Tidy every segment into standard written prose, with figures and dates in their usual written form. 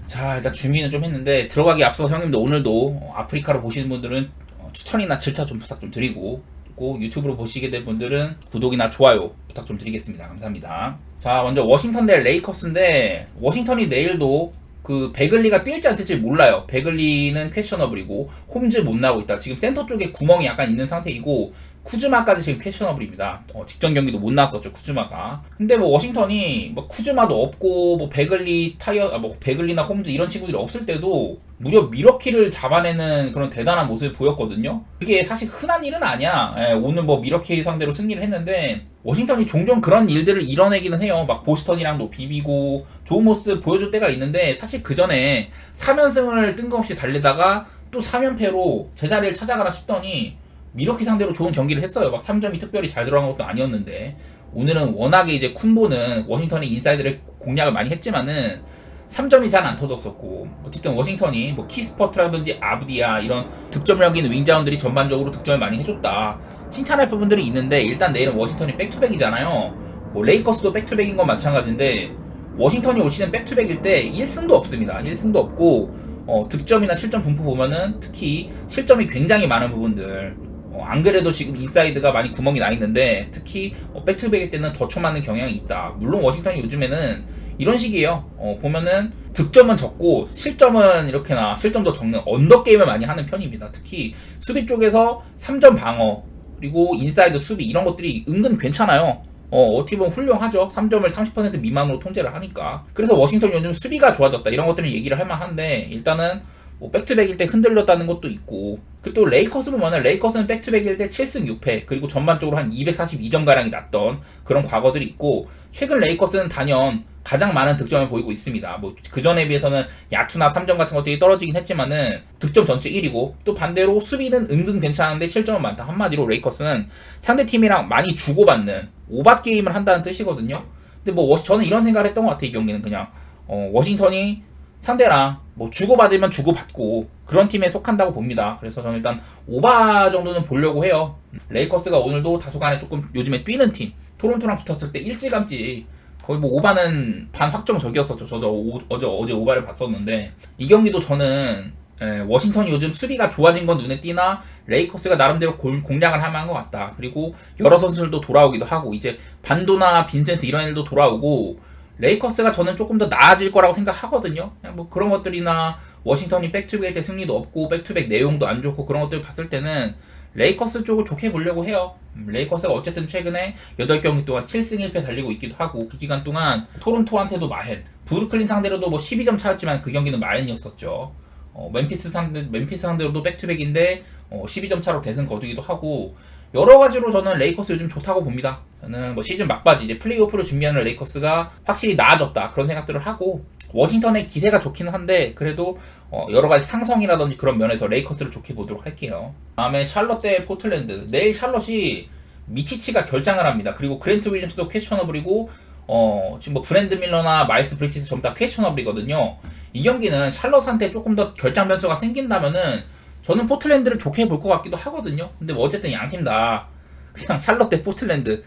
자, 일단 준비는 좀 했는데 들어가기 앞서 형님들 오늘도 아프리카로 보시는 분들은 추천이나 질차 좀 부탁 좀 드리고, 그리고 유튜브로 보시게 될 분들은 구독이나 좋아요 부탁 좀 드리겠습니다. 감사합니다. 자, 먼저 워싱턴 대 레이커스인데 워싱턴이 내일도 그 베글리가 뛸지 안 뛸지 몰라요. 베글리는 퀘셔너블이고 홈즈 못 나오고 있다. 지금 센터 쪽에 구멍이 약간 있는 상태이고 쿠즈마까지 지금 퀘셔너블입니다. 직전 경기도 못 나왔었죠, 쿠즈마가. 근데 뭐 워싱턴이 뭐 쿠즈마도 없고 뭐 베글리 뭐 베글리나 홈즈 이런 친구들이 없을 때도 무려 미러키를 잡아내는 그런 대단한 모습을 보였거든요. 그게 사실 흔한 일은 아니야. 오늘 뭐 미러키 상대로 승리를 했는데 워싱턴이 종종 그런 일들을 이뤄내기는 해요. 막 보스턴이랑도 비비고 좋은 모습 보여줄 때가 있는데 사실 그 전에 3연승을 뜬금없이 달리다가 또 3연패로 제자리를 찾아가라 싶더니 미러키 상대로 좋은 경기를 했어요. 막 3점이 특별히 잘 들어간 것도 아니었는데 오늘은 워낙에 이제 쿤보는 워싱턴이 인사이드를 공략을 많이 했지만은 3점이 잘 안 터졌었고 어쨌든 워싱턴이 뭐 키스퍼트라든지 아브디아 이런 득점력 있는 윙자원들이 전반적으로 득점을 많이 해줬다 칭찬할 부분들이 있는데 일단 내일은 워싱턴이 백투백이잖아요. 뭐 레이커스도 백투백인 건 마찬가지인데 워싱턴이 올 시즌 백투백일 때 1승도 없습니다. 1승도 없고 득점이나 실점 분포 보면은 특히 실점이 굉장히 많은 부분들 안 그래도 지금 인사이드가 많이 구멍이 나 있는데 특히 백투백일 때는 더 쳐맞는 경향이 있다. 물론 워싱턴이 요즘에는 이런 식이에요. 보면은 득점은 적고 실점은 이렇게나 실점도 적는 언더게임을 많이 하는 편입니다. 특히 수비 쪽에서 3점 방어 그리고 인사이드 수비 이런 것들이 은근 괜찮아요. 어떻게 보면 훌륭하죠. 3점을 30% 미만으로 통제를 하니까. 그래서 워싱턴이 요즘 수비가 좋아졌다 이런 것들은 얘기를 할 만한데 일단은 뭐 백투백일 때 흔들렸다는 것도 있고 그 또 레이커스 보면은 레이커스는 백투백일 때 7승 6패 그리고 전반적으로 한 242점 가량이 났던 그런 과거들이 있고 최근 레이커스는 단연 가장 많은 득점을 보이고 있습니다. 뭐 그 전에 비해서는 야투나 3점 같은 것들이 떨어지긴 했지만은 득점 전체 1위고 또 반대로 수비는 은근 괜찮은데 실점은 많다. 한마디로 레이커스는 상대 팀이랑 많이 주고받는 오바 게임을 한다는 뜻이거든요. 근데 뭐 저는 이런 생각을 했던 것 같아요. 이 경기는 그냥 워싱턴이 상대랑 뭐 주고받으면 주고받고 그런 팀에 속한다고 봅니다. 그래서 저는 일단 오바 정도는 보려고 해요. 레이커스가 오늘도 다소간에 조금 요즘에 뛰는 팀 토론토랑 붙었을 때 일찌감치 거의 뭐 오바는 반 확정적이었었죠. 저도 어제 오바를 봤었는데 이 경기도 저는 워싱턴이 요즘 수비가 좋아진 건 눈에 띄나 레이커스가 나름대로 공략을 할 만한 것 같다. 그리고 여러 선수들도 돌아오기도 하고 이제 반도나 빈센트 이런 애들도 돌아오고 레이커스가 저는 조금 더 나아질 거라고 생각하거든요. 그냥 뭐 그런 것들이나 워싱턴이 백투백 때 승리도 없고 백투백 내용도 안 좋고 그런 것들 봤을 때는 레이커스 쪽을 좋게 보려고 해요. 레이커스가 어쨌든 최근에 8경기 동안 7승 1패 달리고 있기도 하고 그 기간 동안 토론토한테도 마헨, 브루클린 상대로도 뭐 12점 차였지만 그 경기는 마헨이었었죠. 멤피스 상대로도 백투백인데 12점 차로 대승 거두기도 하고 여러 가지로 저는 레이커스 요즘 좋다고 봅니다. 저는 뭐 시즌 막바지 이제 플레이오프를 준비하는 레이커스가 확실히 나아졌다 그런 생각들을 하고 워싱턴의 기세가 좋기는 한데 그래도 여러 가지 상성이라든지 그런 면에서 레이커스를 좋게 보도록 할게요. 다음에 샬럿 대 포틀랜드. 내일 샬럿이 미치치가 결장을 합니다. 그리고 그랜트 윌리엄스도 퀘스천어블이고 지금 뭐 브랜드 밀러나 마일스 브리치스 전부 다 퀘스천어블이거든요. 이 경기는 샬럿한테 조금 더 결장 변수가 생긴다면은 저는 포틀랜드를 좋게 볼 것 같기도 하거든요. 근데 뭐 어쨌든 양팀 다 그냥 샬럿 대 포틀랜드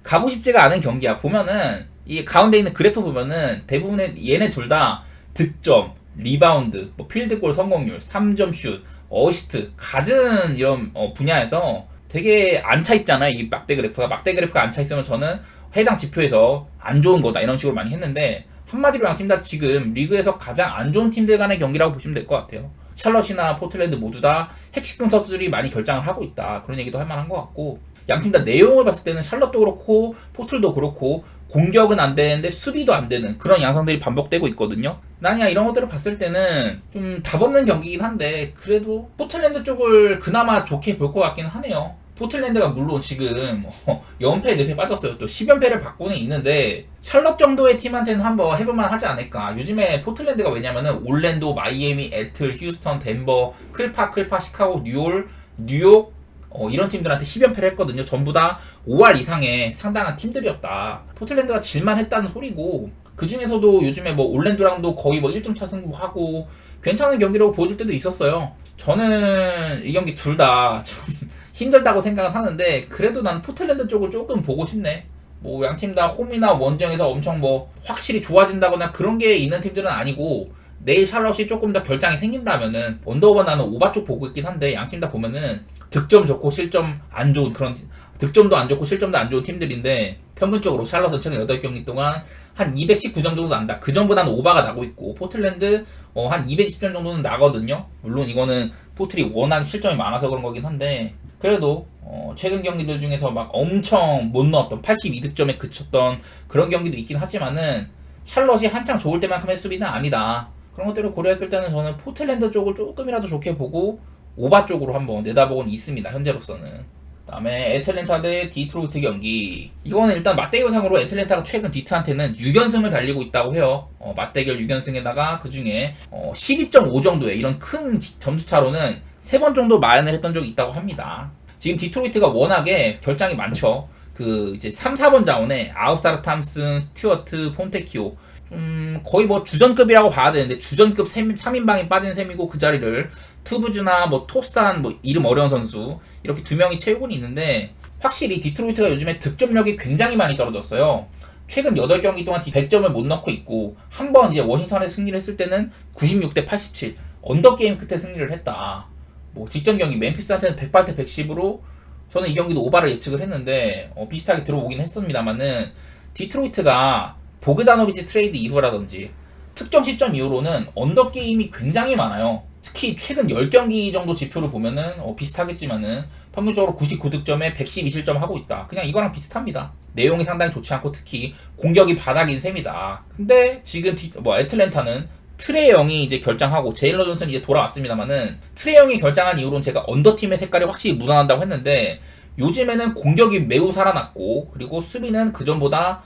가고 싶지가 않은 경기야. 보면은 이 가운데 있는 그래프 보면은 대부분의 얘네 둘 다 득점, 리바운드, 뭐 필드골 성공률, 3점 슛, 어시스트 갖은 이런 분야에서 되게 안 차 있잖아요. 이 막대 그래프가 안 차 있으면 저는 해당 지표에서 안 좋은 거다 이런 식으로 많이 했는데 한마디로 양팀 다 지금 리그에서 가장 안 좋은 팀들 간의 경기라고 보시면 될 것 같아요. 샬럿이나 포틀랜드 모두 다 핵심급 선수들이 많이 결장을 하고 있다. 그런 얘기도 할 만한 것 같고 양팀 다 내용을 봤을 때는 샬럿도 그렇고 포틀도 그렇고 공격은 안 되는데 수비도 안 되는 그런 양상들이 반복되고 있거든요. 나냐 이런 것들을 봤을 때는 좀 답없는 경기긴 한데 그래도 포틀랜드 쪽을 그나마 좋게 볼 것 같긴 하네요. 포틀랜드가 물론 지금 연패 늪에 빠졌어요. 또 10연패를 받고는 있는데 샬럿 정도의 팀한테는 한번 해볼만 하지 않을까. 요즘에 포틀랜드가 왜냐면은 올랜도, 마이애미, 애틀, 휴스턴, 덴버, 클파, 시카고, 뉴욕 이런 팀들한테 10연패를 했거든요. 전부 다 5할 이상의 상당한 팀들이었다. 포틀랜드가 질만 했다는 소리고 그 중에서도 요즘에 뭐 올랜도랑도 거의 뭐 1점 차 승부하고 괜찮은 경기라고 보여줄 때도 있었어요. 저는 이 경기 둘 다 참 힘들다고 생각은 하는데 그래도 난 포틀랜드 쪽을 조금 보고 싶네. 뭐 양팀 다 홈이나 원정에서 엄청 뭐 확실히 좋아진다거나 그런 게 있는 팀들은 아니고 내일 샬럿이 조금 더 결장이 생긴다면은 언더오버 나는 오바 쪽 보고 있긴 한데 양팀 다 보면은 득점 좋고 실점 안 좋은 그런 득점도 안 좋고 실점도 안 좋은 팀들인데 평균적으로 샬럿은 최근 8경기 동안 한 219점 정도 난다. 그 전보다는 오바가 나고 있고 포틀랜드 한 220점 정도는 나거든요. 물론 이거는 포틀이 워낙 실점이 많아서 그런 거긴 한데 그래도 최근 경기들 중에서 막 엄청 못 넣었던 82득점에 그쳤던 그런 경기도 있긴 하지만은 샬럿이 한창 좋을 때만큼의 수비는 아니다. 그런 것들을 고려했을 때는 저는 포틀랜드 쪽을 조금이라도 좋게 보고 오바 쪽으로 한번 내다보고는 있습니다. 현재로서는. 그다음에 애틀랜타 대 디트로이트 경기. 이거는 일단 맞대결상으로 애틀랜타가 최근 디트한테는 6연승을 달리고 있다고 해요. 맞대결 6연승에다가 그 중에 12.5 정도의 이런 큰 점수 차로는 3번 정도 만회를 했던 적이 있다고 합니다. 지금 디트로이트가 워낙에 결장이 많죠. 그 이제 3, 4번 자원에 아우스타르 탐슨, 스튜어트, 폰테키오 거의 뭐 주전급이라고 봐야 되는데 주전급 3인방이 빠진 셈이고 그 자리를 투브즈나 뭐 토산 뭐 이름 어려운 선수 이렇게 2명이 채우고는 있는데 확실히 디트로이트가 요즘에 득점력이 굉장히 많이 떨어졌어요. 최근 8경기 동안 100점을 못 넣고 있고 한 번 이제 워싱턴에 승리를 했을 때는 96대 87 언더게임 끝에 승리를 했다. 뭐 직전 경기 멤피스한테는 108대 110으로 저는 이 경기도 오바를 예측을 했는데 비슷하게 들어오긴 했습니다만은 디트로이트가 보그다노비치 트레이드 이후라든지 특정 시점 이후로는 언더게임이 굉장히 많아요. 특히 최근 10경기 정도 지표를 보면은 비슷하겠지만은 평균적으로 99득점에 112실점 하고 있다. 그냥 이거랑 비슷합니다. 내용이 상당히 좋지 않고 특히 공격이 바닥인 셈이다. 근데 지금 애틀랜타는 트레이 영이 이제 결장하고 제일런 존슨이 이제 돌아왔습니다만은 트레이 영이 결장한 이후로는 제가 언더팀의 색깔이 확실히 묻어난다고 했는데 요즘에는 공격이 매우 살아났고 그리고 수비는 그전보다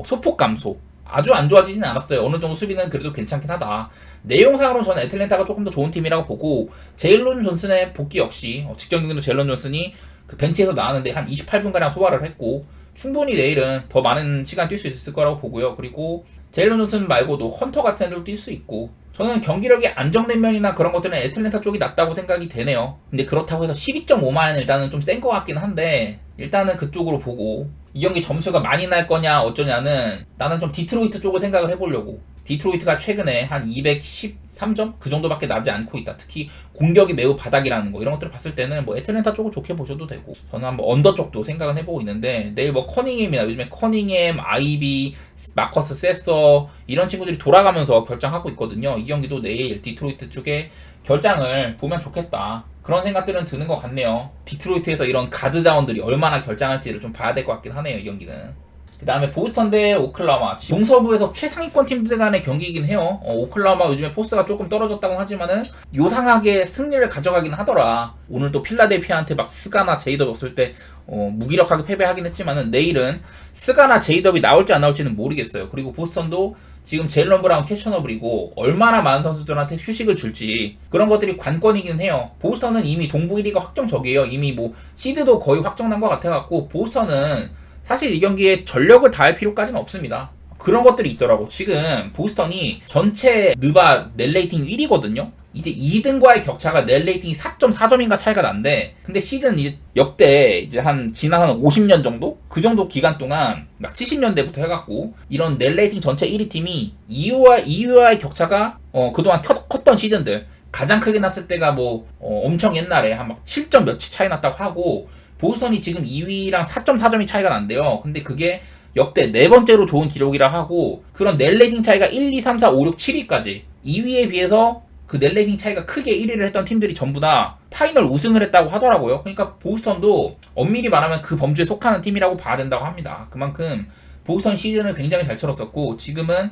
소폭 감소. 아주 안 좋아지진 않았어요. 어느 정도 수비는 그래도 괜찮긴 하다. 내용상으로는 저는 애틀랜타가 조금 더 좋은 팀이라고 보고 제일런 존슨의 복귀 역시 직전 경기도 제일런 존슨이 그 벤치에서 나왔는데 한 28분가량 소화를 했고 충분히 내일은 더 많은 시간 뛸 수 있을 거라고 보고요. 그리고 제일런 존슨 말고도 헌터 같은 애들도 뛸 수 있고 저는 경기력이 안정된 면이나 그런 것들은 애틀랜타 쪽이 낫다고 생각이 되네요. 근데 그렇다고 해서 12.5만은 일단은 좀 센 것 같긴 한데 일단은 그쪽으로 보고 이 경기 점수가 많이 날 거냐 어쩌냐는 나는 좀 디트로이트 쪽을 생각을 해보려고. 디트로이트가 최근에 한 213점? 그 정도밖에 나지 않고 있다. 특히 공격이 매우 바닥이라는 거 이런 것들을 봤을 때는 뭐 애틀랜타 쪽을 좋게 보셔도 되고 저는 한번 언더 쪽도 생각은 해보고 있는데 내일 뭐 커닝햄이나 요즘에 커닝햄, 아이비, 마커스 세서 이런 친구들이 돌아가면서 결장하고 있거든요. 이 경기도 내일 디트로이트 쪽에 결장을 보면 좋겠다. 그런 생각들은 드는 것 같네요. 디트로이트에서 이런 가드 자원들이 얼마나 결장할지를 좀 봐야 될 것 같긴 하네요. 이 경기는. 그 다음에 보스턴 대 오클라호마. 동서부에서 최상위권 팀들 간의 경기이긴 해요. 오클라호마 요즘에 포스가 조금 떨어졌다고 하지만은 요상하게 승리를 가져가긴 하더라. 오늘 또 필라델피아한테 막 스가나 제이덥이 없을 때 무기력하게 패배하긴 했지만은 내일은 스가나 제이덥이 나올지 안 나올지는 모르겠어요. 그리고 보스턴도 지금 제일런 브라운 캐셔너블이고 얼마나 많은 선수들한테 휴식을 줄지 그런 것들이 관건이긴 해요. 보스턴은 이미 동부 1위가 확정적이에요. 이미 뭐 시드도 거의 확정난 것 같아갖고 보스턴은 사실 이 경기에 전력을 다할 필요까지는 없습니다. 그런 것들이 있더라고. 지금 보스턴이 전체 느바 넷레이팅 1위거든요. 이제 2등과의 격차가 넷레이팅이 4.4점인가 차이가 난데 근데 시즌 이제 역대 이제 지난 한 50년 정도? 그 정도 기간 동안 막 70년대부터 해갖고 이런 넷레이팅 전체 1위 팀이 2위와의 격차가 그동안 컸던 시즌들 가장 크게 났을 때가 뭐 엄청 옛날에 한 막 7점 몇치 차이 났다고 하고 보스턴이 지금 2위랑 4.4점이 차이가 난대요. 근데 그게 역대 4번째로 좋은 기록이라 하고 그런 넷레이팅 차이가 1, 2, 3, 4, 5, 6, 7위까지 2위에 비해서 그 넷레이팅 차이가 크게 1위를 했던 팀들이 전부 다 파이널 우승을 했다고 하더라고요. 그러니까 보스턴도 엄밀히 말하면 그 범주에 속하는 팀이라고 봐야 된다고 합니다. 그만큼 보스턴 시즌을 굉장히 잘 치렀었고 지금은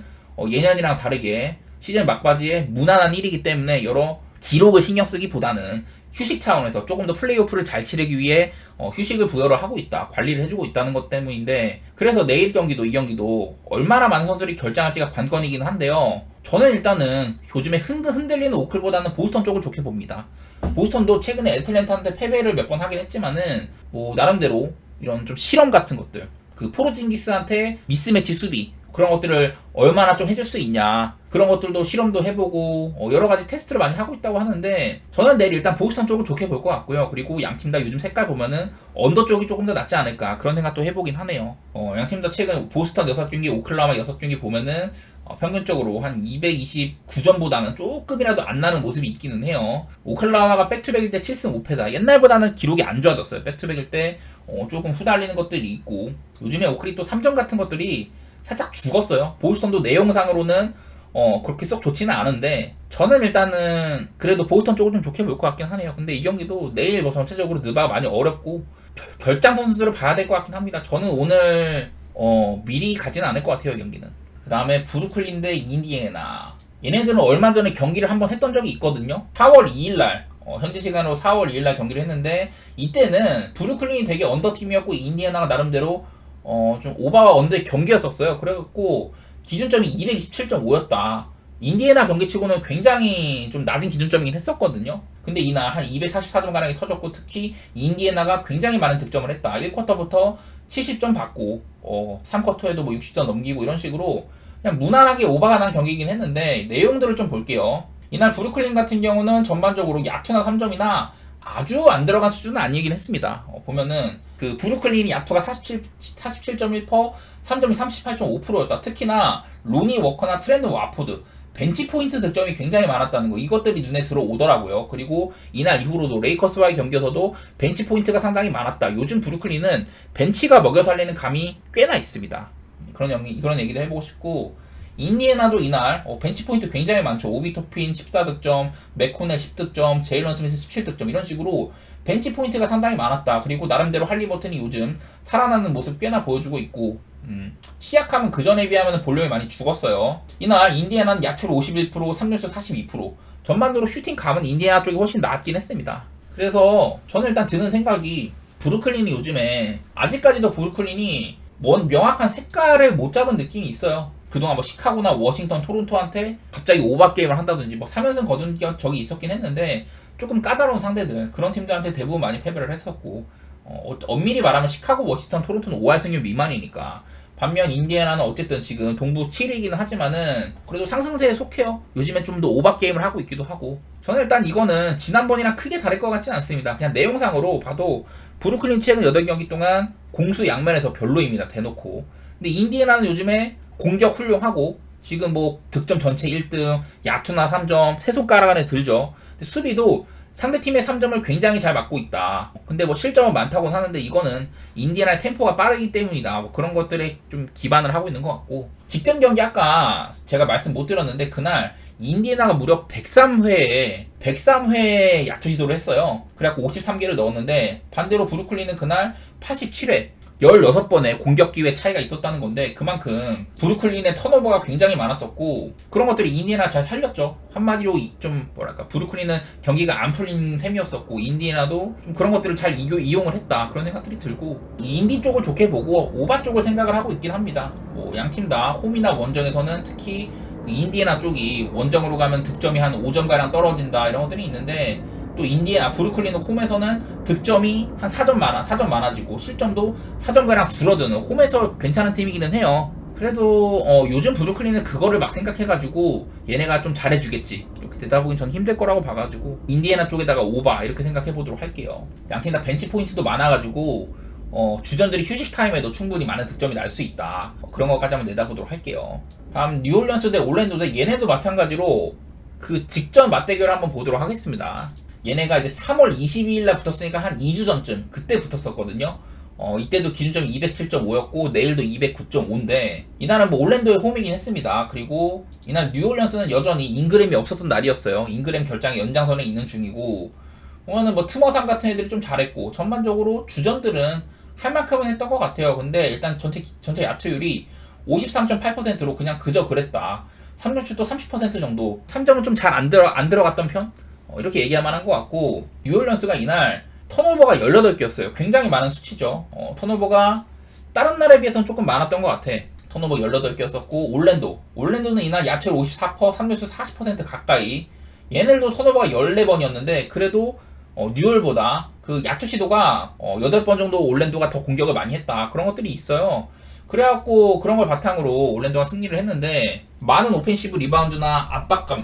예년이랑 다르게 시즌 막바지에 무난한 1위이기 때문에 여러 기록을 신경 쓰기보다는 휴식 차원에서 조금 더 플레이오프를 잘 치르기 위해 휴식을 부여를 하고 있다. 관리를 해주고 있다는 것 때문인데 그래서 내일 경기도 이 경기도 얼마나 많은 선수들이 결장할지가 관건이긴 한데요. 저는 일단은 요즘에 흔들리는 오클보다는 보스턴 쪽을 좋게 봅니다. 보스턴도 최근에 애틀랜타한테 패배를 몇 번 하긴 했지만은 뭐 나름대로 이런 좀 실험 같은 것들 그 포르징기스한테 미스매치 수비 그런 것들을 얼마나 좀 해줄 수 있냐 그런 것들도 실험도 해보고 여러 가지 테스트를 많이 하고 있다고 하는데 저는 내일 일단 보스턴 쪽을 좋게 볼 것 같고요. 그리고 양팀 다 요즘 색깔 보면은 언더 쪽이 조금 더 낫지 않을까 그런 생각도 해보긴 하네요. 양팀 다 최근 보스턴 6경기 오클라호마 6경기 보면은 평균적으로 한 229점보다는 조금이라도 안 나는 모습이 있기는 해요. 오클라호마가 백투백일 때 7승 5패다. 옛날보다는 기록이 안 좋아졌어요. 백투백일 때 조금 후달리는 것들이 있고, 요즘에 오클이 또 3점 같은 것들이 살짝 죽었어요. 보스턴도 내용상으로는 그렇게 썩 좋지는 않은데, 저는 일단은 그래도 보스턴 쪽을 좀 좋게 볼 것 같긴 하네요. 근데 이 경기도 내일 뭐 전체적으로 느바가 많이 어렵고 결장 선수들을 봐야 될 것 같긴 합니다. 저는 오늘 미리 가지는 않을 것 같아요, 이 경기는. 그 다음에 브루클린 대 인디애나. 얘네들은 얼마 전에 경기를 한번 했던 적이 있거든요. 4월 2일날 현지 시간으로 4월 2일날 경기를 했는데, 이때는 브루클린이 되게 언더팀이었고 인디애나가 나름대로 좀 오바와 언더의 경기였었어요. 그래갖고 기준점이 227.5였다. 인디애나 경기치고는 굉장히 좀 낮은 기준점이긴 했었거든요. 근데 이날 한 244점 가량이 터졌고, 특히 인디애나가 굉장히 많은 득점을 했다. 1쿼터부터 70점 받고 3쿼터에도 뭐 60점 넘기고 이런 식으로 그냥 무난하게 오바가 난 경기이긴 했는데, 내용들을 좀 볼게요. 이날 브루클린 같은 경우는 전반적으로 야투나 3점이나 아주 안 들어간 수준은 아니긴 했습니다. 보면은 그 브루클린이 야투가 47.1%, 3점이 38.5%였다. 특히나 로니 워커나 트렌드 와포드 벤치 포인트 득점이 굉장히 많았다는 거, 이것들이 눈에 들어오더라고요. 그리고 이날 이후로도 레이커스와의 경기에서도 벤치 포인트가 상당히 많았다. 요즘 브루클린은 벤치가 먹여 살리는 감이 꽤나 있습니다. 그런 얘기도 해보고 싶고, 인디애나도 이날 벤치 포인트 굉장히 많죠. 오비 토핀 14득점, 맥코넬 10득점, 제일런 스미스 17득점, 이런 식으로 벤치 포인트가 상당히 많았다. 그리고 나름대로 할리버튼이 요즘 살아나는 모습 꽤나 보여주고 있고, 시약함은 그 전에 비하면 볼륨이 많이 죽었어요. 이날 인디애나는 야투를 51%, 3점슛 42%, 전반적으로 슈팅 감은 인디애나 쪽이 훨씬 나았긴 했습니다. 그래서 저는 일단 드는 생각이, 브루클린이 요즘에 아직까지도 브루클린이 명확한 색깔을 못 잡은 느낌이 있어요. 그동안 뭐 시카고나 워싱턴, 토론토한테 갑자기 오바 게임을 한다든지 뭐 3연승 거둔 적이 있었긴 했는데, 조금 까다로운 상대들, 그런 팀들한테 대부분 많이 패배를 했었고, 엄밀히 말하면 시카고, 워싱턴, 토론토는 5할 승률 미만이니까. 반면 인디애나는 어쨌든 지금 동부 7위이기는 하지만은 그래도 상승세에 속해요. 요즘엔 좀 더 오바 게임을 하고 있기도 하고. 저는 일단 이거는 지난번이랑 크게 다를 것 같진 않습니다. 그냥 내용상으로 봐도 브루클린 최근 8경기 동안 공수 양면에서 별로입니다. 대놓고. 근데 인디애나는 요즘에 공격 훌륭하고, 지금 뭐 득점 전체 1등, 야투나 3점, 세 손가락 안에 들죠. 근데 수비도 상대팀의 3점을 굉장히 잘 막고 있다. 근데 뭐 실점은 많다고는 하는데, 이거는 인디애나의 템포가 빠르기 때문이다. 뭐 그런 것들에 좀 기반을 하고 있는 것 같고, 직전 경기 아까 제가 말씀 못 드렸는데, 그날 인디애나가 무려 103회에 야투 시도를 했어요. 그래갖고 53개를 넣었는데, 반대로 브루클린은 그날 87회 16번의 공격 기회 차이가 있었다는 건데, 그만큼 브루클린의 턴오버가 굉장히 많았었고, 그런 것들이 인디애나 잘 살렸죠. 한마디로 좀 뭐랄까, 브루클린은 경기가 안 풀린 셈이었었고, 인디애나도 좀 그런 것들을 잘 이용을 했다, 그런 생각들이 들고, 인디 쪽을 좋게 보고 오바 쪽을 생각을 하고 있긴 합니다. 양팀 다 홈이나 원정에서는 특히 인디애나 쪽이 원정으로 가면 득점이 한 5점가량 떨어진다, 이런 것들이 있는데, 또 브루클린은 홈에서는 득점이 한 4점 많아지고 실점도 4점가량 줄어드는 홈에서 괜찮은 팀이기는 해요. 그래도 요즘 브루클린은 그거를 막 생각해가지고 얘네가 좀 잘해주겠지, 이렇게 대답하기는 전 힘들 거라고 봐가지고 인디애나 쪽에다가 오바 이렇게 생각해보도록 할게요. 양팀 다 벤치 포인트도 많아가지고 주전들이 휴식 타임에도 충분히 많은 득점이 날 수 있다, 그런 것까지 한번 내다보도록 할게요. 다음 뉴올리언스 대 올랜도 대, 얘네도 마찬가지로 그 직전 맞대결을 한번 보도록 하겠습니다. 얘네가 이제 3월 22일날 붙었으니까 한 2주 전쯤 그때 붙었었거든요. 이때도 기준점이 207.5였고 내일도 209.5인데, 이날은 뭐 올랜도의 홈이긴 했습니다. 그리고 이날 뉴올리언스는 여전히 잉그램이 없었던 날이었어요. 잉그램 결장이 연장선에 있는 중이고, 보면은 뭐 트머상 같은 애들이 좀 잘했고, 전반적으로 주전들은 할 만큼은 했던 것 같아요. 근데 일단 전체 야투율이 53.8%로 그냥 그저 그랬다. 3점슛도 30% 정도, 3점은 좀 잘 안 들어갔던 편? 이렇게 얘기할 만한 것 같고, 뉴올리언스가 이날 턴오버가 18개였어요. 굉장히 많은 수치죠. 턴오버가 다른 날에 비해서는 조금 많았던 것 같아. 턴오버 18개였었고, 올랜도는 이날 야투율 54%, 3점슛 40% 가까이. 얘네들도 턴오버가 14번이었는데, 그래도 뉴올보다 그 야투 시도가 8번 정도 올랜도가 더 공격을 많이 했다, 그런 것들이 있어요. 그래갖고 그런 걸 바탕으로 올랜도가 승리를 했는데 많은 오펜시브 리바운드나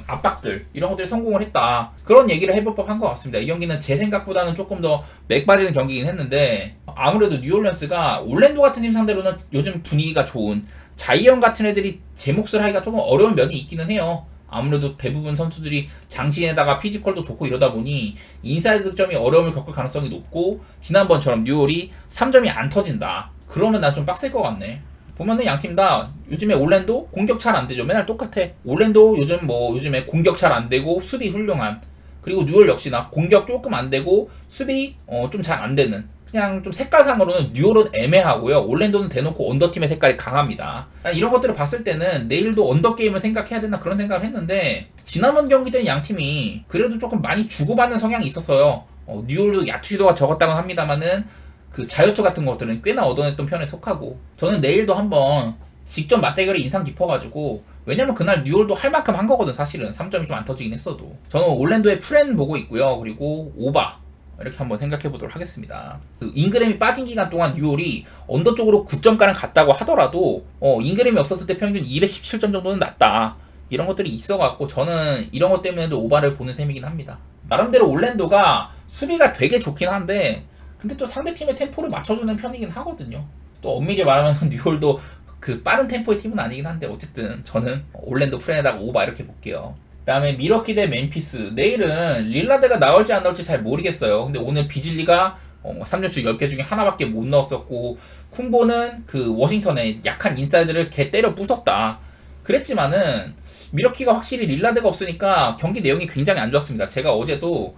압박들 이런 것들이 성공을 했다. 그런 얘기를 해볼 법한 것 같습니다. 이 경기는 제 생각보다는 조금 더 맥 빠지는 경기긴 했는데 아무래도 뉴올리언스가 올랜도 같은 팀 상대로는 요즘 분위기가 좋은 자이언 같은 애들이 제 몫을 하기가 조금 어려운 면이 있기는 해요. 아무래도 대부분 선수들이 장신에다가 피지컬도 좋고 이러다 보니 인사이드 득점이 어려움을 겪을 가능성이 높고 지난번처럼 뉴올이 3점이 안 터진다. 그러면 난 좀 빡셀 것 같네. 보면은 양 팀 다 요즘에 올랜도 공격 잘 안 되죠. 맨날 똑같아. 올랜도 요즘에 공격 잘 안 되고 수비 훌륭한. 그리고 뉴올 역시나 공격 조금 안 되고 수비 좀 잘 안 되는. 그냥 좀 색깔상으로는 뉴올은 애매하고요. 올랜도는 대놓고 언더팀의 색깔이 강합니다. 이런 것들을 봤을 때는 내일도 언더게임을 생각해야 되나 그런 생각을 했는데 지난번 경기 때는 양 팀이 그래도 조금 많이 주고받는 성향이 있었어요. 뉴올도 야투 시도가 적었다고 합니다만은 그 자유투 같은 것들은 꽤나 얻어냈던 편에 속하고 저는 내일도 한번 직접 맞대결이 인상 깊어가지고 왜냐면 그날 뉴올도 할 만큼 한 거거든. 사실은 3점이 좀 안 터지긴 했어도 저는 올랜도의 프렌 보고 있고요. 그리고 오바 이렇게 한번 생각해 보도록 하겠습니다. 그 잉그램이 빠진 기간 동안 뉴올이 언더 쪽으로 9점가량 갔다고 하더라도 잉그램이 없었을 때 평균 217점 정도는 났다. 이런 것들이 있어갖고 저는 이런 것 때문에도 오바를 보는 셈이긴 합니다. 나름대로 올랜도가 수비가 되게 좋긴 한데 근데 또 상대팀의 템포를 맞춰주는 편이긴 하거든요. 또 엄밀히 말하면 뉴올도 그 빠른 템포의 팀은 아니긴 한데 어쨌든 저는 올랜도 프렌에다가 오바 이렇게 볼게요. 그 다음에 미러키 대 멤피스. 내일은 릴라드가 나올지 안 나올지 잘 모르겠어요. 근데 오늘 비즐리가 3점슛 10개 중에 하나밖에 못 넣었었고 쿰보는 그 워싱턴의 약한 인사이드를 개 때려 부쉈다. 그랬지만은 미러키가 확실히 릴라드가 없으니까 경기 내용이 굉장히 안 좋았습니다. 제가 어제도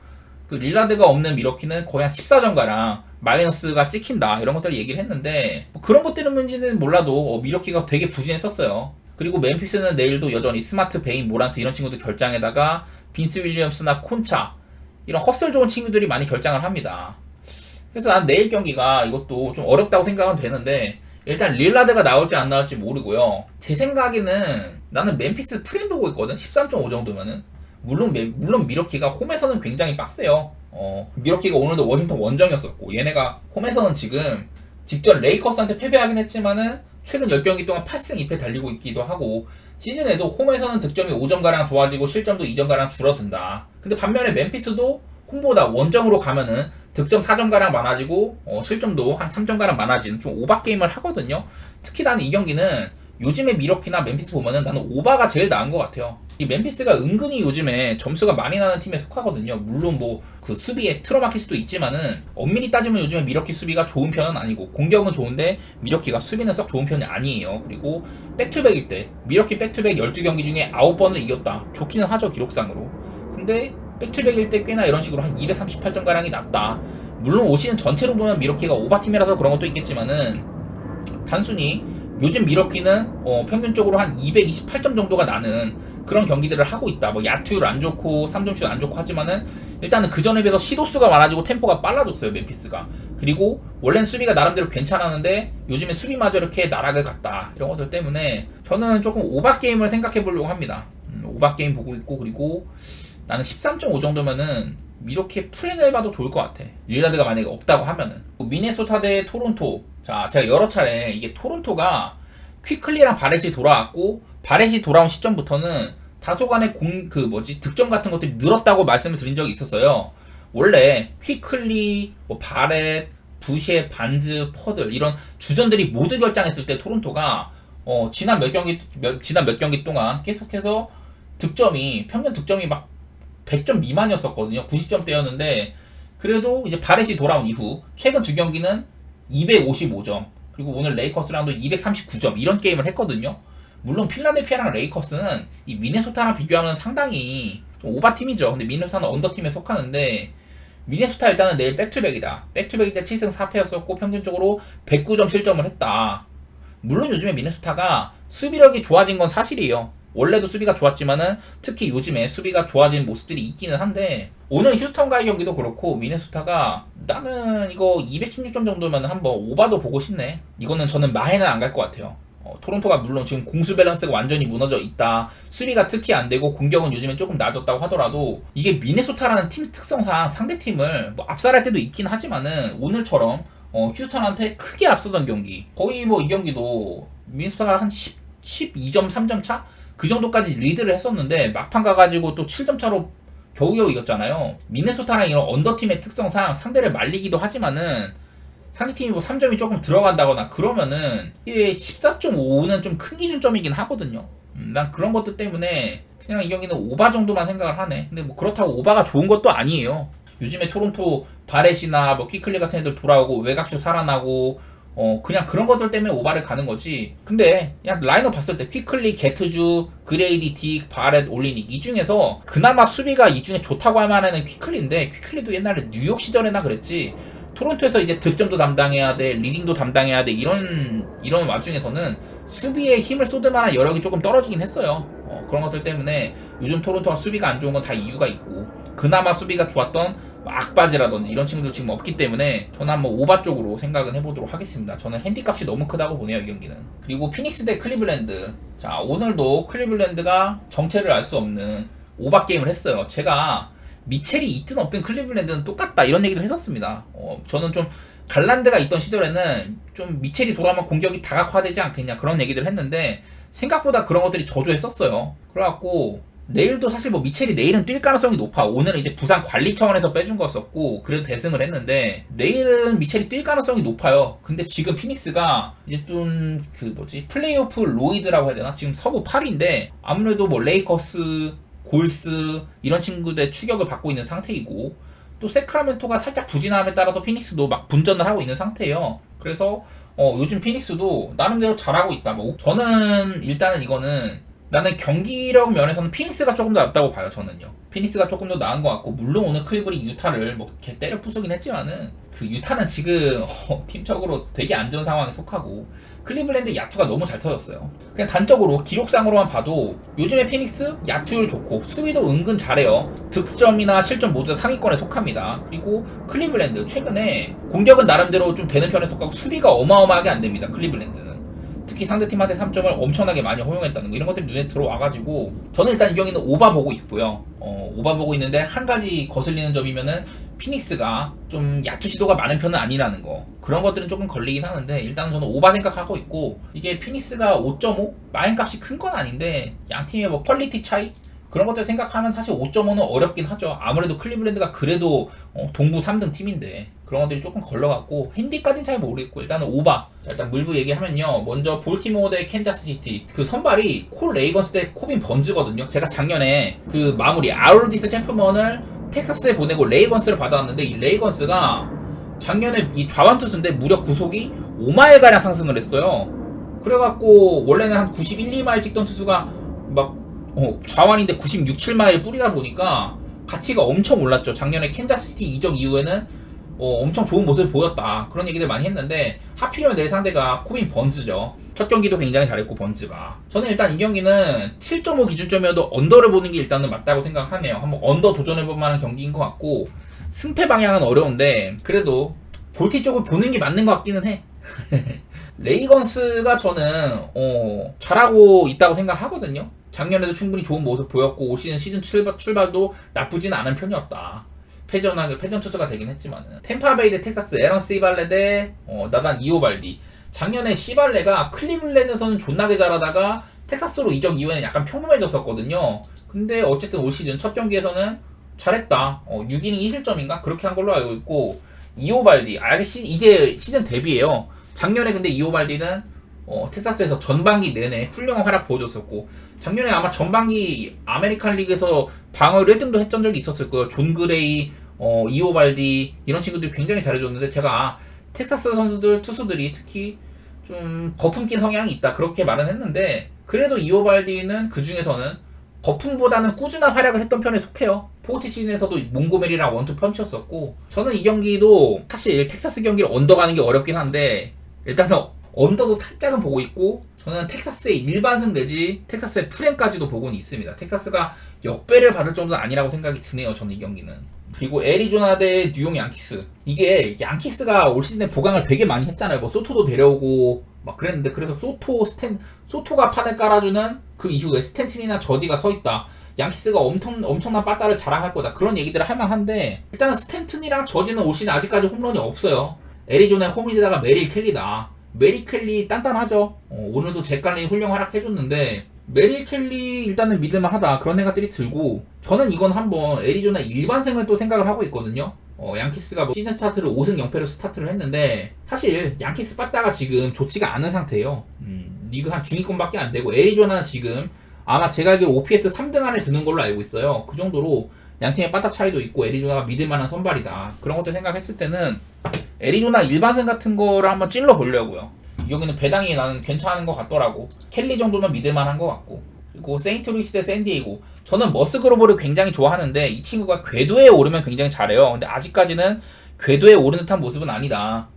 그 릴라드가 없는 미러키는 거의 한 14점가량 마이너스가 찍힌다 이런 것들을 얘기를 했는데 뭐 그런 것 때문인지는 몰라도 미러키가 되게 부진했었어요. 그리고 멤피스는 내일도 여전히 스마트, 베인, 모란트 이런 친구들 결장에다가 빈스 윌리엄스나 콘차 이런 헛슬 좋은 친구들이 많이 결장을 합니다. 그래서 난 내일 경기가 이것도 좀 어렵다고 생각은 되는데 일단 릴라드가 나올지 안 나올지 모르고요. 제 생각에는 나는 멤피스 프렌 보고 있거든. 13.5 정도면은 물론 미러키가 홈에서는 굉장히 빡세요. 미러키가 오늘도 워싱턴 원정이었었고 얘네가 홈에서는 지금 직전 레이커스한테 패배하긴 했지만은 최근 10경기 동안 8승 2패 달리고 있기도 하고 시즌에도 홈에서는 득점이 5점가량 좋아지고 실점도 2점가량 줄어든다. 근데 반면에 멤피스도 홈보다 원정으로 가면은 득점 4점가량 많아지고 실점도 한 3점가량 많아지는 좀 오바 게임을 하거든요. 특히 나는 이 경기는 요즘에 미러키나 멤피스 보면은 나는 오바가 제일 나은 것 같아요. 이 멤피스가 은근히 요즘에 점수가 많이 나는 팀에 속하거든요. 물론 뭐 그 수비에 틀어막힐 수도 있지만은 엄밀히 따지면 요즘에 미러키 수비가 좋은 편은 아니고 공격은 좋은데 미러키가 수비는 썩 좋은 편이 아니에요. 그리고 백투백일 때 미러키 백투백 12경기 중에 9번을 이겼다. 좋기는 하죠 기록상으로. 근데 백투백일 때 꽤나 이런 식으로 한 238점가량이 났다. 물론 올 시즌 전체로 보면 미러키가 오바팀이라서 그런 것도 있겠지만은 단순히 요즘 미러키는 평균적으로 한 228점 정도가 나는 그런 경기들을 하고 있다. 뭐 야투율 안 좋고 3점슛 안 좋고 하지만은 일단은 그 전에 비해서 시도수가 많아지고 템포가 빨라졌어요 멤피스가. 그리고 원래는 수비가 나름대로 괜찮았는데 요즘에 수비마저 이렇게 나락을 갔다. 이런 것들 때문에 저는 조금 오바 게임을 생각해 보려고 합니다. 오바 게임 보고 있고 그리고 나는 13.5 정도면은 이렇게 프렌을 봐도 좋을 것 같아. 릴라드가 만약에 없다고 하면은. 미네소타 대 토론토. 자, 제가 여러 차례 이게 토론토가 퀴클리랑 바렛이 돌아왔고 바렛이 돌아온 시점부터는 다소간의 득점 같은 것들이 늘었다고 말씀을 드린 적이 있었어요. 원래 퀴클리, 바렛, 부시에, 반즈, 퍼들 이런 주전들이 모두 결장했을 때 토론토가 지난 몇 경기 동안 계속해서 평균 득점이 막 100점 미만이었었거든요. 90점대였는데 그래도 이제 바렛이 돌아온 이후 최근 두 경기는 255점 그리고 오늘 레이커스랑도 239점 이런 게임을 했거든요. 물론 필라델피아랑 레이커스는 이 미네소타랑 비교하면 상당히 좀 오바팀이죠. 근데 미네소타는 언더팀에 속하는데 미네소타 일단은 내일 백투백이다. 백투백일 때 7승 4패였었고 평균적으로 109점 실점을 했다. 물론 요즘에 미네소타가 수비력이 좋아진 건 사실이에요. 원래도 수비가 좋았지만은 특히 요즘에 수비가 좋아진 모습들이 있기는 한데 오늘 휴스턴과의 경기도 그렇고 미네소타가 나는 이거 216점 정도면 한번 오바도 보고 싶네. 이거는 저는 마해는 안 갈 것 같아요. 토론토가 물론 지금 공수 밸런스가 완전히 무너져 있다. 수비가 특히 안 되고 공격은 요즘에 조금 낮았다고 하더라도 이게 미네소타라는 팀 특성상 상대팀을 뭐 압살할 때도 있긴 하지만은 오늘처럼 휴스턴한테 크게 앞서던 경기. 거의 뭐 이 경기도 미네소타가 한 12점, 3점 차? 그 정도까지 리드를 했었는데 막판 가가지고 또 7점 차로 겨우겨우 이겼잖아요. 미네소타랑 이런 언더팀의 특성상 상대를 말리기도 하지만은 상대팀이 뭐 3점이 조금 들어간다거나 그러면은 이게 14.5는 좀 큰 기준점이긴 하거든요. 난 그런 것들 때문에 그냥 이 경기는 오바 정도만 생각을 하네. 근데 뭐 그렇다고 오바가 좋은 것도 아니에요. 요즘에 토론토 바렛이나 뭐 퀴클리 같은 애들 돌아오고 외곽슛 살아나고 그냥 그런 것들 때문에 오바를 가는 거지. 근데 그냥 라인업 봤을 때 퀴클리, 게트주, 그레이디, 딕, 바렛, 올리닉 이 중에서 그나마 수비가 이 중에 좋다고 할 만한 퀴클리인데, 퀴클리도 옛날에 뉴욕 시절에나 그랬지 토론토에서 이제 득점도 담당해야 돼, 리딩도 담당해야 돼, 이런 와중에서는 수비에 힘을 쏟을 만한 여력이 조금 떨어지긴 했어요. 그런 것들 때문에 요즘 토론토가 수비가 안 좋은 건 다 이유가 있고, 그나마 수비가 좋았던 악바지라든지 이런 친구들 지금 없기 때문에 저는 한번 오바 쪽으로 생각은 해보도록 하겠습니다. 저는 핸디값이 너무 크다고 보네요, 이 경기는. 그리고 피닉스 대 클리블랜드. 자, 오늘도 클리블랜드가 정체를 알 수 없는 오바 게임을 했어요. 제가 미첼이 있든 없든 클리블랜드는 똑같다 이런 얘기를 했었습니다. 저는 좀 갈란드가 있던 시절에는 좀 미첼이 돌아오면 공격이 다각화되지 않겠냐 그런 얘기를 했는데 생각보다 그런 것들이 저조했었어요. 그래갖고 내일도 사실 뭐 미첼이 내일은 뛸 가능성이 높아. 오늘은 이제 부상 관리 차원에서 빼준 거였었고 그래도 대승을 했는데 내일은 미첼이 뛸 가능성이 높아요. 근데 지금 피닉스가 이제 좀 플레이오프 로이드라고 해야 되나? 지금 서부 8위인데 아무래도 뭐 레이커스, 골스 이런 친구들의 추격을 받고 있는 상태이고, 또 세크라멘토가 살짝 부진함에 따라서 피닉스도 막 분전을 하고 있는 상태예요. 그래서 요즘 피닉스도 나름대로 잘하고 있다. 뭐 저는 일단은 이거는 나는 경기력 면에서는 피닉스가 조금 더 낫다고 봐요. 저는요. 피닉스가 조금 더 나은 것 같고, 물론 오늘 클리블이 유타를 뭐 개 때려 부수긴 했지만은 그 유타는 지금 팀적으로 되게 안 좋은 상황에 속하고 클리블랜드 야투가 너무 잘 터졌어요. 그냥 단적으로 기록상으로만 봐도 요즘에 피닉스 야투율 좋고 수비도 은근 잘해요. 득점이나 실점 모두 상위권에 속합니다. 그리고 클리블랜드 최근에 공격은 나름대로 좀 되는 편에 속하고 수비가 어마어마하게 안 됩니다. 클리블랜드는. 특히 상대팀한테 3점을 엄청나게 많이 허용했다는 거, 이런 것들이 눈에 들어와가지고 저는 일단 이 경기는 오바 보고 있고요. 오바 보고 있는데 한 가지 거슬리는 점이면은 피닉스가 좀 야투 시도가 많은 편은 아니라는 거, 그런 것들은 조금 걸리긴 하는데 일단은 저는 오바 생각하고 있고, 이게 피닉스가 5.5? 마인값이 큰 건 아닌데 양팀의 뭐 퀄리티 차이? 그런 것들 생각하면 사실 5.5는 어렵긴 하죠. 아무래도 클리블랜드가 그래도 동부 3등 팀인데 그런 것들이 조금 걸러갖고 핸디까지는 잘 모르겠고 일단은 오바. 자, 일단 물부 얘기하면요, 먼저 볼티모어 대 캔자스시티, 그 선발이 콜 레이건스 대 코빈 번즈거든요. 제가 작년에 그 마무리 아울디스 챔피언을 텍사스에 보내고 레이건스를 받아왔는데, 이 레이건스가 작년에 이 좌완 투수인데 무려 구속이 5마일가량 상승을 했어요. 그래갖고 원래는 한 91, 2마일 찍던 투수가 막 좌완인데 96, 7마일 뿌리다 보니까 가치가 엄청 올랐죠. 작년에 캔자스시티 이적 이후에는 엄청 좋은 모습을 보였다, 그런 얘기들 많이 했는데 하필이면 내 상대가 코빈 번즈죠. 첫 경기도 굉장히 잘했고 번즈가. 저는 일단 이 경기는 7.5 기준점이어도 언더를 보는 게 일단은 맞다고 생각하네요. 한번 언더 도전해볼 만한 경기인 것 같고, 승패 방향은 어려운데 그래도 볼티 쪽을 보는 게 맞는 것 같기는 해. 레이건스가 저는 잘하고 있다고 생각하거든요. 작년에도 충분히 좋은 모습 보였고 올 시즌 출발도 나쁘진 않은 편이었다. 패전 투수가 되긴 했지만은. 템파베이 대 텍사스, 에런 시발레 대 나단 이오발디. 작년에 시발레가 클리블랜드에서는 존나게 잘하다가 텍사스로 이적 이후에는 약간 평범해졌었거든요. 근데 어쨌든 올 시즌 첫 경기에서는 잘했다. 6이닝 2실점인가? 그렇게 한 걸로 알고 있고, 이오발디 아직 이제 시즌 데뷔예요. 작년에 근데 이오발디는 텍사스에서 전반기 내내 훌륭한 활약 보여줬었고, 작년에 아마 전반기 아메리칸 리그에서 방어를 1등도 했던 적이 있었을 거예요. 존 그레이, 이오발디 이런 친구들이 굉장히 잘해줬는데, 제가 텍사스 선수들, 투수들이 특히 좀 거품 낀 성향이 있다 그렇게 말은 했는데, 그래도 이오발디는 그 중에서는 거품보다는 꾸준한 활약을 했던 편에 속해요. 포스트 시즌에서도 몽고메리랑 원투 펀치였었고, 저는 이 경기도 사실 텍사스 경기를 언더 가는 게 어렵긴 한데 일단은 언더도 살짝은 보고 있고, 저는 텍사스의 일반승 내지 텍사스의 프랭까지도 보고는 있습니다. 텍사스가 역배를 받을 정도는 아니라고 생각이 드네요, 저는 이 경기는. 그리고 애리조나 대 뉴욕 양키스. 이게 양키스가 올 시즌에 보강을 되게 많이 했잖아요. 뭐 소토도 데려오고 막 그랬는데, 그래서 소토가 판을 깔아주는 그 이후에 스탠튼이나 저지가 서있다, 양키스가 엄청난 빠따를 자랑할 거다, 그런 얘기들을 할 만한데, 일단은 스탠튼이랑 저지는 올 시즌 아직까지 홈런이 없어요. 애리조나의 홈리드가 메릴 켈리다. 메릴 켈리 단단하죠. 오늘도 잭갈린이 훌륭한 활약 해줬는데 메릴 켈리 일단은 믿을만하다 그런 생각들이 들고, 저는 이건 한번 애리조나 일반생을 또 생각을 하고 있거든요. 양키스가 뭐 시즌 스타트를 5승 0패로 스타트를 했는데 사실 양키스 빠따가 지금 좋지가 않은 상태예요. 리그 한 중위권밖에 안 되고 애리조나는 지금 아마 제가 알기로 OPS 3등 안에 드는 걸로 알고 있어요. 그 정도로 양팀의 빠따 차이도 있고 애리조나가 믿을만한 선발이다. 그런 것들 생각했을 때는 애리조나 일반생 같은 거를 한번 찔러 보려고요. 여기는 배당이 나는 괜찮은 것 같더라고. 켈리 정도면 믿을만한 것 같고. 그리고 세인트루이스 대 샌디에이고, 저는 머스그로버를 굉장히 좋아하는데 이 친구가 궤도에 오르면 굉장히 잘해요. 근데 아직까지는 궤도에 오른 듯한 모습은 아니다.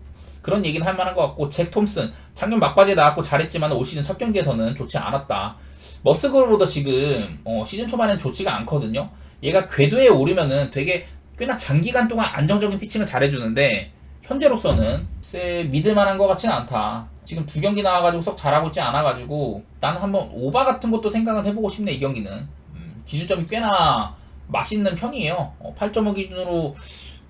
그런 얘기는 할 만한 것 같고, 잭 톰슨 작년 막바지에 나왔고 잘했지만 올 시즌 첫 경기에서는 좋지 않았다. 머스그로버도 지금 시즌 초반에는 좋지가 않거든요. 얘가 궤도에 오르면은 되게 꽤나 장기간 동안 안정적인 피칭을 잘해주는데 현재로서는 믿을만한 것 같지는 않다. 지금 2경기 나와가지고 썩 잘하고 있지 않아가지고 나는 한번 오바 같은 것도 생각은 해보고 싶네. 이 경기는 기준점이 꽤나 맛있는 편이에요. 8.5 기준으로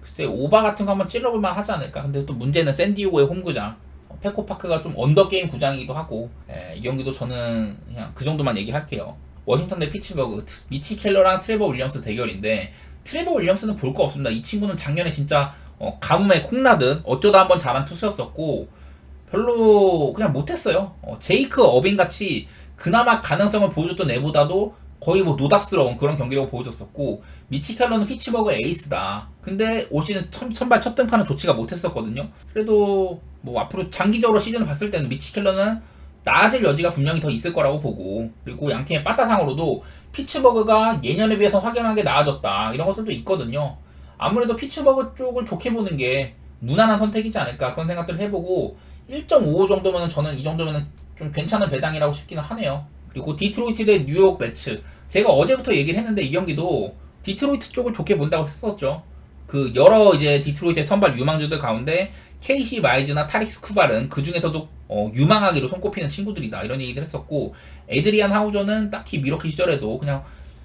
글쎄 오바 같은 거 한번 찔러볼만 하지 않을까. 근데 또 문제는 샌디에고의 홈구장 페코파크가 좀 언더게임 구장이기도 하고, 이 경기도 저는 그냥 그 정도만 얘기할게요. 워싱턴 대 피츠버그, 미치 켈러랑 트레버 윌리엄스 대결인데 트레버 윌리엄스는 볼 거 없습니다. 이 친구는 작년에 진짜 가뭄에 콩나듯 어쩌다 한번 잘한 투수였었고 별로 그냥 못했어요. 제이크 어빙 같이 그나마 가능성을 보여줬던 애보다도 거의 뭐 노답스러운 그런 경기력을 보여줬었고, 미치 켈러는 피츠버그의 에이스다. 근데 올 시즌 선발 첫 등판은 좋지가 못했었거든요. 그래도 뭐 앞으로 장기적으로 시즌을 봤을 때는 미치 켈러는 나아질 여지가 분명히 더 있을 거라고 보고, 그리고 양팀의 빠따상으로도 피츠버그가 예년에 비해서 확연하게 나아졌다 이런 것들도 있거든요. 아무래도 피츠버그 쪽을 좋게 보는 게 무난한 선택이지 않을까 그런 생각들을 해보고 1.55 정도면 저는 이 정도면 좀 괜찮은 배당이라고 싶기는 하네요. 그리고 디트로이트 대 뉴욕 매츠, 제가 어제부터 얘기를 했는데 이 경기도 디트로이트 쪽을 좋게 본다고 했었죠. 그 여러 이제 디트로이트의 선발 유망주들 가운데 케이시 마이즈나 타릭스 쿠발은 그 중에서도 유망하기로 손꼽히는 친구들이다 이런 얘기를 했었고, 에드리안 하우저는 딱히 미러키 시절에도 그냥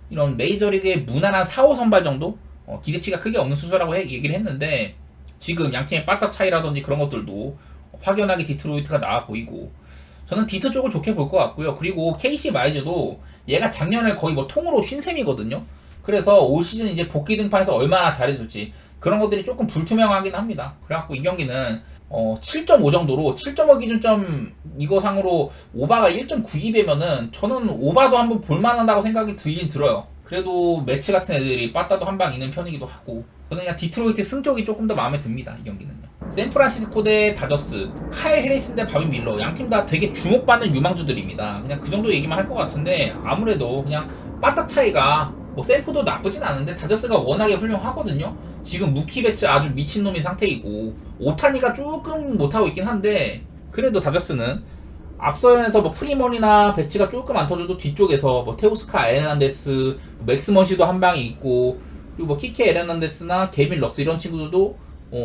이런 메이저리그의 무난한 4호 선발 정도 기대치가 크게 없는 수준이라고 얘기를 했는데 지금 양팀의 빠따 차이라든지 그런 것들도 확연하게 디트로이트가 나아 보이고, 저는 디트 쪽을 좋게 볼 것 같고요. 그리고 케이시 마이즈도 얘가 작년에 거의 뭐 통으로 쉰 셈이거든요. 그래서 올 시즌 이제 복귀 등판에서 얼마나 잘해줄지 그런 것들이 조금 불투명하긴 합니다. 그래갖고 이 경기는 7.5 정도로 7.5 기준점 이거 상으로 오바가 1.92배면은 저는 오바도 한번 볼만하다고 생각이 들긴 들어요. 그래도 매치 같은 애들이 빠따도 한 방 있는 편이기도 하고, 저는 그냥 디트로이트 승 쪽이 조금 더 마음에 듭니다. 이 경기는요. 샌프란시스코 대 다저스, 카일 해리슨 대 바비 밀러, 양팀 다 되게 주목받는 유망주들입니다. 그냥 그 정도 얘기만 할 것 같은데 아무래도 그냥 빠따 차이가 뭐 샌프도 나쁘진 않은데 다저스가 워낙에 훌륭하거든요. 지금 무키 배츠 아주 미친놈인 상태이고 오타니가 조금 못하고 있긴 한데 그래도 다저스는 앞선에서 뭐 프리먼이나 배치가 조금 안 터져도 뒤쪽에서 뭐 테오스카 에르난데스, 맥스 먼시도 한 방이 있고, 그리고 뭐 키케 에르난데스나 게빈 럭스 이런 친구들도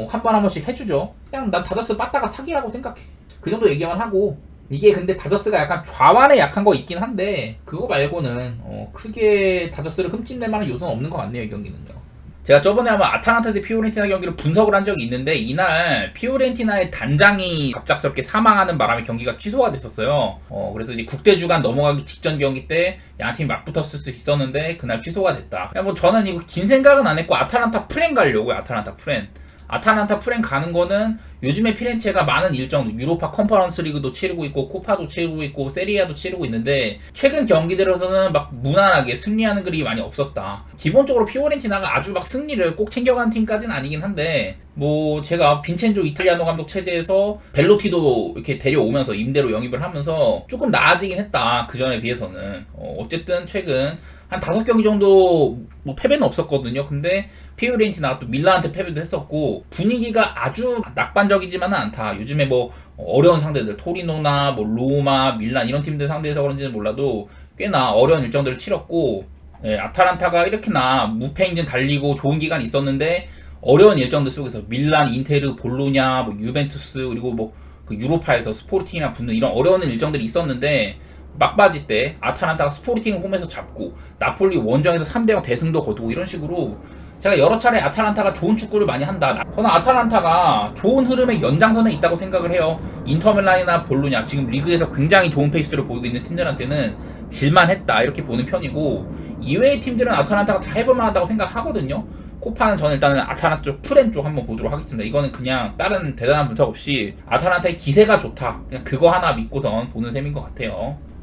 한 번 한 번씩 해주죠. 그냥 난 다저스 빠따가 사기라고 생각해. 그 정도 얘기만 하고, 이게 근데 다저스가 약간 좌완에 약한 거 있긴 한데 그거 말고는 크게 다저스를 흠집낼 만한 요소는 없는 것 같네요. 이 경기는요. 제가 저번에 아마 아탈란타 대 피오렌티나 경기를 분석을 한 적이 있는데 이날 피오렌티나의 단장이 갑작스럽게 사망하는 바람에 경기가 취소가 됐었어요. 그래서 이제 국대 주간 넘어가기 직전 경기 때 양팀이 맞붙었을 수 있었는데 그날 취소가 됐다. 그냥 뭐 저는 이거 긴 생각은 안 했고 아탈란타 프렌 가려고요. 아탈란타 프렌 가는 거는 요즘에 피렌체가 많은 일정, 유로파 컨퍼런스 리그도 치르고 있고 코파도 치르고 있고 세리아도 치르고 있는데 최근 경기들에서는 막 무난하게 승리하는 그림이 많이 없었다. 기본적으로 피오렌티나가 아주 막 승리를 꼭 챙겨가는 팀까지는 아니긴 한데 뭐 제가 빈첸조 이탈리아노 감독 체제에서 벨로티도 이렇게 데려오면서 임대로 영입을 하면서 조금 나아지긴 했다. 그 전에 비해서는. 어쨌든 최근 한 5경기 정도 뭐 패배는 없었거든요. 근데 피오렌티나가 또 밀라한테 패배도 했었고 분위기가 아주 낙관적이지만은 않다. 요즘에 뭐 어려운 상대들 토리노나 뭐 로마, 밀란 이런 팀들 상대에서 그런지는 몰라도 꽤나 어려운 일정들을 치렀고, 아탈란타가 이렇게나 무패 행진 달리고 좋은 기간이 있었는데 어려운 일정들 속에서 밀란, 인테르, 볼로냐, 뭐 유벤투스 그리고 뭐 그 유로파에서 스포르팅이나 붙는 이런 어려운 일정들이 있었는데 막바지 때 아탈란타가 스포르팅을 홈에서 잡고 나폴리 원정에서 3대0 대승도 거두고 이런 식으로 제가 여러 차례 아탈란타가 좋은 축구를 많이 한다. 저는 아탈란타가 좋은 흐름의 연장선에 있다고 생각을 해요. 인터밀란이나 볼로냐 지금 리그에서 굉장히 좋은 페이스를 보이고 있는 팀들한테는 질만했다 이렇게 보는 편이고, 이외의 팀들은 아탈란타가 다 해볼만 하다고 생각하거든요. 코파는 저는 일단은 아탈란타 쪽 프렌 쪽 한번 보도록 하겠습니다. 이거는 그냥 다른 대단한 분석 없이 아탈란타의 기세가 좋다, 그냥 그거 하나 믿고선 보는 셈인 것 같아요.